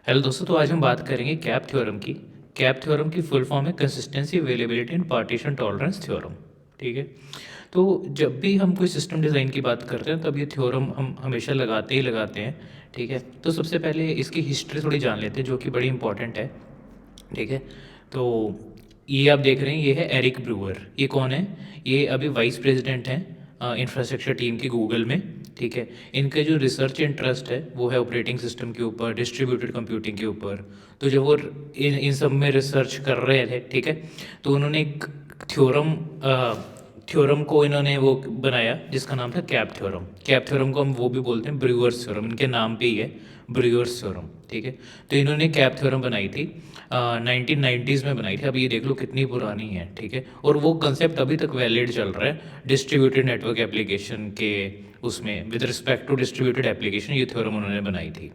Hello दोस्तों, तो आज हम बात करेंगे कैप थ्योरम की। कैप थ्योरम की फुल फॉर्म है consistency, availability and partition tolerance theorem. ठीक है। तो जब भी हम कोई सिस्टम डिज़ाइन की बात करते हैं तब ये थ्योरम हम हमेशा लगाते ही लगाते हैं। ठीक है। तो सबसे पहले इसकी हिस्ट्री थोड़ी जान लेते हैं जो कि बड़ी इंपॉर्टेंट है। ठीक है। तो ये आप देख रहे हैं, ये है एरिक ब्रूअर। ये कौन है? ये अभी वाइस प्रेसिडेंट हैं इंफ्रास्ट्रक्चर टीम की गूगल में। ठीक है। इनका जो रिसर्च इंटरेस्ट है वो है ऑपरेटिंग सिस्टम के ऊपर, डिस्ट्रीब्यूटेड कंप्यूटिंग के ऊपर। तो जब वो इन इन सब में रिसर्च कर रहे थे, ठीक है, तो उन्होंने एक थ्योरम थ्योरम को इन्होंने वो बनाया जिसका नाम था कैप थ्योरम। कैप थ्योरम को हम वो भी बोलते हैं ब्रूअर्स थ्योरम, इनके नाम पे ही है ब्रूअर्स थ्योरम। ठीक है। तो इन्होंने कैप थ्योरम बनाई थी 1990s में बनाई थी। अब ये देख लो कितनी पुरानी है। ठीक है। और वो कंसेप्ट अभी तक वैलिड चल रहा है डिस्ट्रीब्यूटेड नेटवर्क एप्लीकेशन के उसमें। With respect to distributed application ये थ्योरम उन्होंने बनाई थी।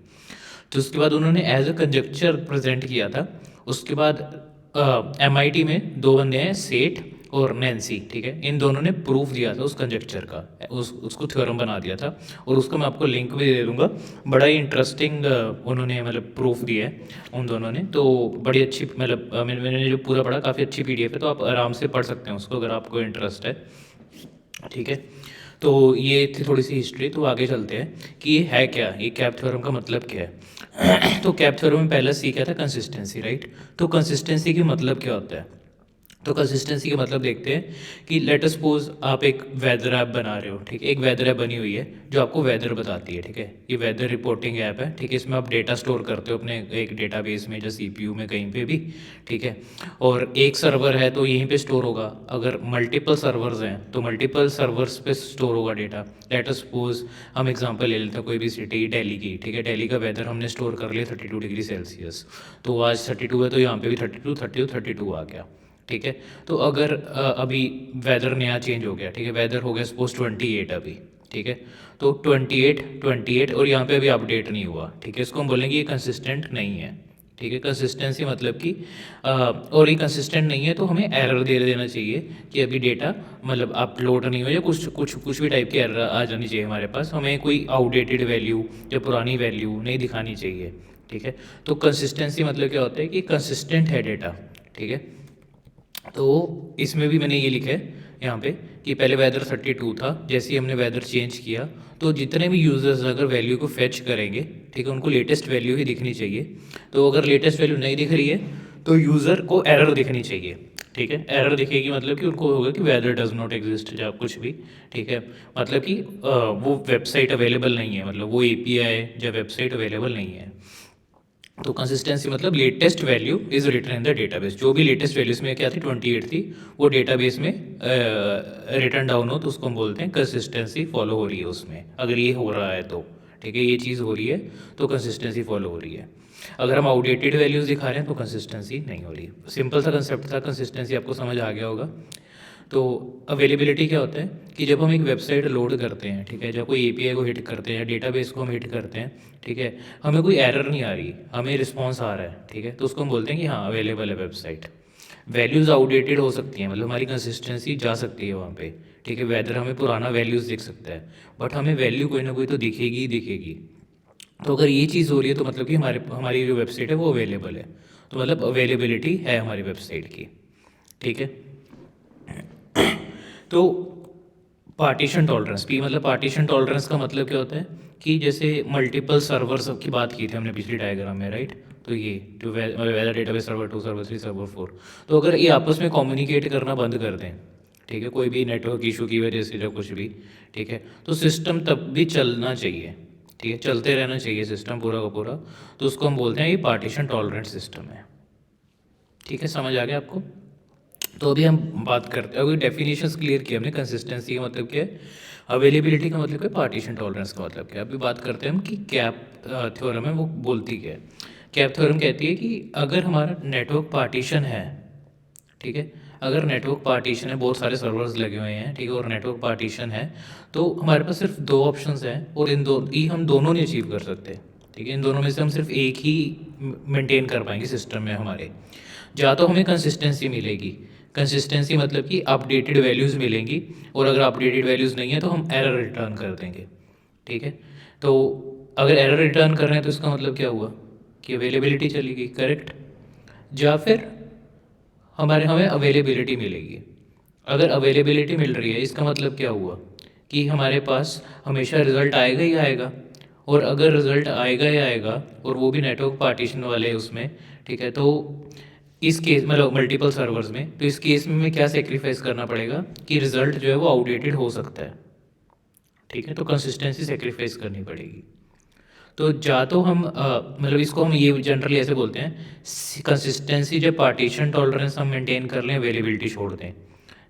तो उसके बाद उन्होंने एज अ कंजक्चर प्रेजेंट किया था। उसके बाद MIT में दो बंदे हैं, सेठ और नैन्सी। ठीक है। इन दोनों ने प्रूफ दिया था उस कंजक्चर का, उसको थ्योरम बना दिया था। और उसका मैं आपको लिंक भी दे दूंगा। बड़ा ही इंटरेस्टिंग उन्होंने मतलब प्रूफ दिया है उन दोनों ने। तो बड़ी अच्छी मतलब मैंने जो पूरा पढ़ा, काफ़ी अच्छी PDF है, तो आप आराम से पढ़ सकते हैं उसको अगर आपको इंटरेस्ट है। ठीक है। तो ये थी थोड़ी सी हिस्ट्री। तो आगे चलते हैं कि ये है क्या, ये कैप थ्योरम का मतलब क्या है। तो कैप थ्योरम में पहला सी क्या था? Consistency, right. तो कंसिस्टेंसी की मतलब क्या होता है? तो कंसिस्टेंसी का मतलब देखते हैं कि लेट सपोज आप एक वेदर ऐप बना रहे हो। ठीक है। एक वेदर ऐप बनी हुई है जो आपको वेदर बताती है। ठीक है। ये वेदर रिपोर्टिंग ऐप है। ठीक है। इसमें आप डेटा स्टोर करते हो अपने एक डेटाबेस में, जैसे CPU में कहीं पे भी। ठीक है। और एक सर्वर है तो यहीं पे स्टोर होगा। अगर मल्टीपल सर्वर्स हैं तो मल्टीपल सर्वर्स पे स्टोर होगा डेटा। लेट अस सपोज हम एग्जांपल ले लेते हैं कोई भी सिटी, दिल्ली की। ठीक है। दिल्ली का वेदर हमने स्टोर कर लिया 32 डिग्री सेल्सियस। तो आज 32 है तो यहाँ पे भी 32 आ गया। ठीक है। तो अगर अभी वेदर नया चेंज हो गया। ठीक है। वेदर हो गया सपोज 28 अभी। ठीक है। तो 28 और यहाँ पे अभी अपडेट नहीं हुआ। ठीक है। इसको हम बोलेंगे ये कंसिस्टेंट नहीं है। ठीक है। कंसिस्टेंसी मतलब कि और ये कंसिस्टेंट नहीं है तो हमें एरर दे देना चाहिए कि अभी डेटा मतलब अपलोड नहीं हो, या कुछ कुछ कुछ भी टाइप की एरर आ जानी चाहिए हमारे पास। हमें कोई आउटडेटेड वैल्यू या पुरानी वैल्यू नहीं दिखानी चाहिए। ठीक है। तो कंसिस्टेंसी मतलब क्या होता है कि कंसिस्टेंट है डेटा। ठीक है। तो इसमें भी मैंने ये लिखा है यहाँ पे कि पहले वेदर 32 था, जैसे ही हमने वेदर चेंज किया तो जितने भी यूज़र्स अगर वैल्यू को फेच करेंगे, ठीक है, उनको लेटेस्ट वैल्यू ही दिखनी चाहिए। तो अगर लेटेस्ट वैल्यू नहीं दिख रही है तो यूज़र को एरर दिखनी चाहिए। ठीक है। एरर दिखेगी मतलब कि उनको होगा कि वेदर डज नॉट एग्जिस्ट या कुछ भी। ठीक है। मतलब कि वो वेबसाइट अवेलेबल नहीं है, मतलब वो API या वेबसाइट अवेलेबल नहीं है। तो कंसिस्टेंसी मतलब latest value is written in the database. जो भी लेटेस्ट वैल्यू इसमें क्या थी, 28 थी, वो डेटाबेस में रिटर्न डाउन हो तो उसको हम बोलते हैं कंसिस्टेंसी फॉलो हो रही है उसमें, अगर ये हो रहा है तो। ठीक है। ये चीज़ हो रही है तो कंसिस्टेंसी फॉलो हो रही है। अगर हम आउटडेटेड वैल्यूज़ दिखा रहे हैं तो कंसिस्टेंसी नहीं हो रही। सिंपल सा कंसेप्ट था, कंसिस्टेंसी आपको समझ आ गया होगा। तो अवेलेबिलिटी क्या होता है कि जब हम एक वेबसाइट लोड करते हैं, ठीक है, जब कोई API को हिट करते हैं, डेटाबेस को हम हिट करते हैं, ठीक है, हमें कोई एरर नहीं आ रही, हमें रिस्पॉन्स आ रहा है। ठीक है। तो उसको हम बोलते हैं कि हाँ अवेलेबल है वेबसाइट। वैल्यूज़ आउटडेटेड हो सकती हैं, मतलब हमारी कंसिस्टेंसी जा सकती है वहाँ पे। ठीक है। वेदर हमें पुराना वैल्यूज़ दिख सकता है, बट हमें वैल्यू कोई ना कोई तो दिखेगी ही दिखेगी। तो अगर ये चीज़ हो रही है तो मतलब कि हमारे हमारी जो वेबसाइट है वो अवेलेबल है। तो मतलब अवेलेबिलिटी है हमारी वेबसाइट की। ठीक है। तो पार्टीशन टॉलरेंस, P मतलब पार्टीशन टॉलरेंस का मतलब क्या होता है कि जैसे मल्टीपल सर्वर्स की बात की थी हमने पिछली डायग्राम में, राइट। तो ये जो whether database server 2, server 3, server 4, तो अगर ये आपस में कम्युनिकेट करना बंद कर दें, ठीक है, कोई भी नेटवर्क इशू की वजह से या कुछ भी, ठीक है, तो सिस्टम तब भी चलना चाहिए। ठीक है। चलते रहना चाहिए सिस्टम पूरा का पूरा। तो उसको हम बोलते हैं ये पार्टीशन टॉलरेंट सिस्टम है। ठीक है। समझ आ गया आपको? तो अभी हम बात करते हैं, अभी डेफिनेशंस क्लियर किया हमने। कंसिस्टेंसी का मतलब क्या है, अवेलेबिलिटी का मतलब क्या है, पार्टीशन टॉलरेंस का मतलब क्या है। अभी बात करते हैं हम कि कैप थ्योरम है वो बोलती क्या है। कैप थ्योरम कहती है कि अगर हमारा नेटवर्क पार्टीशन है, ठीक है, अगर नेटवर्क पार्टीशन है, बहुत सारे सर्वर्स लगे हुए हैं, ठीक है, और नेटवर्क पार्टीशन है, तो हमारे पास सिर्फ दो ऑप्शंस हैं और इन दो ही हम दोनों नहीं अचीव कर सकते। ठीक है। इन दोनों में से हम सिर्फ एक ही मेंटेन कर पाएंगे सिस्टम में हमारे। या तो हमें कंसिस्टेंसी मिलेगी, कंसिस्टेंसी मतलब कि अपडेटेड वैल्यूज़ मिलेंगी, और अगर अपडेटेड वैल्यूज़ नहीं है तो हम एरर रिटर्न कर देंगे। ठीक है। तो अगर एरर रिटर्न कर रहे हैं तो इसका मतलब क्या हुआ कि अवेलेबिलिटी चली गई, करेक्ट, या फिर हमें अवेलेबिलिटी मिलेगी। अगर अवेलेबिलिटी मिल रही है इसका मतलब क्या हुआ कि हमारे पास हमेशा रिज़ल्ट आएगा ही आएगा, और अगर रिज़ल्ट आएगा ही आएगा और वो भी नेटवर्क पार्टीशन वाले उसमें, ठीक है, तो इस केस मतलब मल्टीपल सर्वर्स में, तो इस केस में क्या सेक्रीफाइस करना पड़ेगा कि रिज़ल्ट जो है वो आउटडेटेड हो सकता है, ठीक है, तो कंसिस्टेंसी सेक्रीफाइस करनी पड़ेगी। तो या तो हम मतलब इसको हम ये जनरली ऐसे बोलते हैं, कंसिस्टेंसी जब पार्टीशन टॉलरेंस हम मेंटेन कर लें, अवेलेबिलिटी छोड़ दें,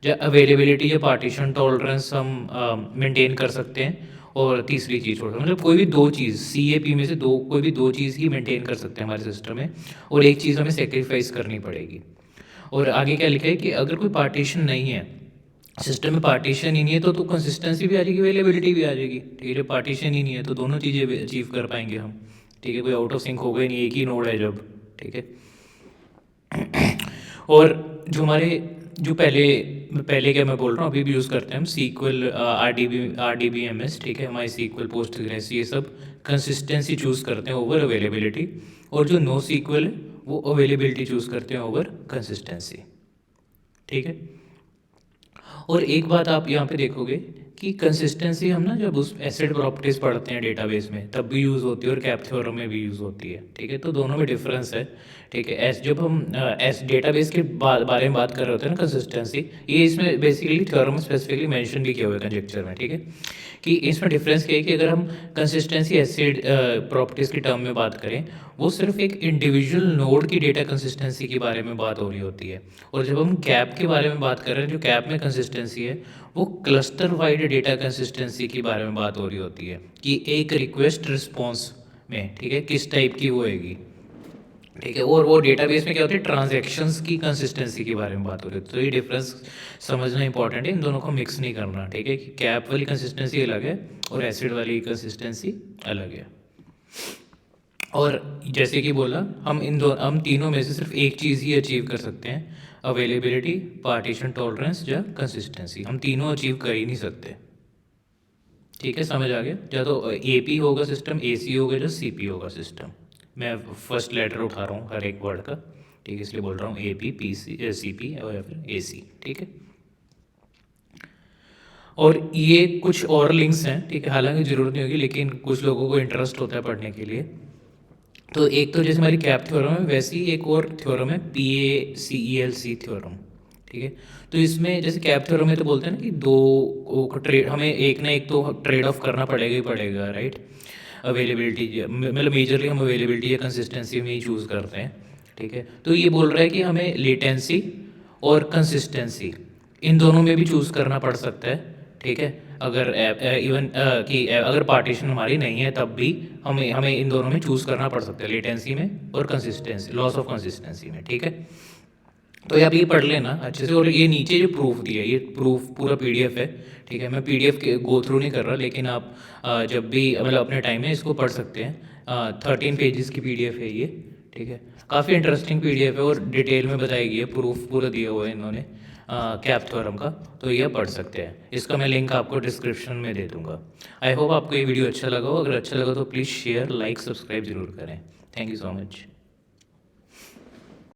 या अवेलेबिलिटी या पार्टीशन टॉलरेंस हम मेंटेन कर सकते हैं और तीसरी चीज़ छोड़ दें, मतलब कोई भी दो चीज़ CAP में से दो, कोई भी दो चीज़ ही मेंटेन कर सकते हैं हमारे सिस्टम में, और एक चीज़ हमें सेक्रीफाइस करनी पड़ेगी। और आगे क्या लिखा है कि अगर कोई पार्टीशन नहीं है, सिस्टम में पार्टीशन ही नहीं है, तो कंसिस्टेंसी भी आ जाएगी, अवेलेबिलिटी भी आ जाएगी, ठीक है। पार्टीशन ही नहीं है तो दोनों चीज़ें अचीव कर पाएंगे हम, ठीक है, कोई आउट ऑफ सिंक होगा ही नहीं, एक ही नोड है जब, ठीक है। और जो हमारे जो पहले क्या मैं बोल रहा हूँ, अभी भी यूज़ करते हैं हम SQL, RDBMS, ठीक है, MySQL, पोस्टग्रेस, ये सब कंसिस्टेंसी चूज़ करते हैं ओवर अवेलेबिलिटी, और जो NoSQL है वो अवेलेबिलिटी चूज़ करते हैं ओवर कंसिस्टेंसी, ठीक है। और एक बात आप यहाँ पे देखोगे कि कंसिस्टेंसी हम ना जब उस एसिड प्रॉपर्टीज़ पढ़ते हैं डेटाबेस में तब भी यूज़ होती है, और कैप थ्योरम में भी यूज़ होती है, ठीक है, तो दोनों में डिफरेंस है, ठीक है। जब हम डेटाबेस के बारे में बात कर रहे होते हैं ना कंसिस्टेंसी, ये इसमें बेसिकली थ्योरम स्पेसिफिकली मेंशन भी किया हुआ है कंजेक्चर में, ठीक है, कि इसमें डिफरेंस क्या है कि अगर हम कंसिस्टेंसी एसिड प्रॉपर्टीज़ की टर्म में बात करें, वो सिर्फ एक इंडिविजुअल नोड की डेटा कंसिस्टेंसी के बारे में बात हो रही होती है, और जब हम कैप के बारे में बात कर रहे हैं, जो कैप में कंसिस्टेंसी है वो क्लस्टर वाइड डेटा कंसिस्टेंसी के बारे में बात हो रही होती है, कि एक रिक्वेस्ट रिस्पॉन्स में, ठीक है, किस टाइप की होएगी, ठीक है। और वो डेटाबेस में क्या होती है, ट्रांजैक्शंस की कंसिस्टेंसी के बारे में बात हो रही है, तो ये डिफरेंस समझना इंपॉर्टेंट है, इन दोनों को मिक्स नहीं करना, ठीक है, कि कैप वाली कंसिस्टेंसी अलग है और एसिड वाली कंसिस्टेंसी अलग है। और जैसे कि बोला, हम तीनों में से सिर्फ एक चीज़ ही अचीव कर सकते हैं, अवेलेबिलिटी, पार्टीशन टॉलरेंस या कंसिस्टेंसी, हम तीनों अचीव कर ही नहीं सकते, ठीक है, समझ आ गया। या तो AP होगा सिस्टम, AC होगा, या CP होगा सिस्टम। मैं फर्स्ट लेटर उठा रहा हूँ हर एक वर्ड का, ठीक है, इसलिए बोल रहा हूँ AP, PC, CP और या फिर AC, ठीक है। और ये कुछ और लिंक्स हैं, ठीक है, हालांकि ज़रूरत नहीं होगी लेकिन कुछ लोगों को इंटरेस्ट होता है पढ़ने के लिए। तो एक तो जैसे हमारी कैप थ्योरम है, वैसे ही एक और थ्योरम है PACELC थ्योरम, ठीक है। तो इसमें जैसे कैप थ्योरम में तो बोलते हैं ना कि दो ट्रेड, हमें एक ना एक तो ट्रेड ऑफ करना पड़ेगा ही पड़ेगा, राइट। अवेलेबिलिटी मतलब मेजरली हम अवेलेबिलिटी या कंसिस्टेंसी में ही चूज़ करते हैं, ठीक है। तो ये बोल रहा है कि हमें लेटेंसी और कंसिस्टेंसी इन दोनों में भी चूज़ करना पड़ सकता है, ठीक है। अगर इवन कि अगर पार्टीशन हमारी नहीं है तब भी हमें हमें इन दोनों में चूज़ करना पड़ सकता है, लेटेंसी में और कंसिस्टेंसी, लॉस ऑफ कंसिस्टेंसी में, ठीक है। तो ये आप ये पढ़ लेना अच्छे से। और ये नीचे जो प्रूफ दिया है, ये प्रूफ पूरा PDF है, ठीक है। मैं PDF के गो थ्रू नहीं कर रहा, लेकिन आप जब भी मतलब अपने टाइम में इसको पढ़ सकते हैं। 13 पेजेस की PDF है ये, ठीक है। काफ़ी इंटरेस्टिंग PDF है और डिटेल में बताई गई है, प्रूफ पूरा दिया हुआ है इन्होंने कैप थ्योरम का, तो ये पढ़ सकते हैं। इसका मैं लिंक आपको डिस्क्रिप्शन में दे दूंगा। आई होप आपको ये वीडियो अच्छा लगा हो, अगर अच्छा लगा तो प्लीज़ शेयर, लाइक, सब्सक्राइब जरूर करें। Thank you so much.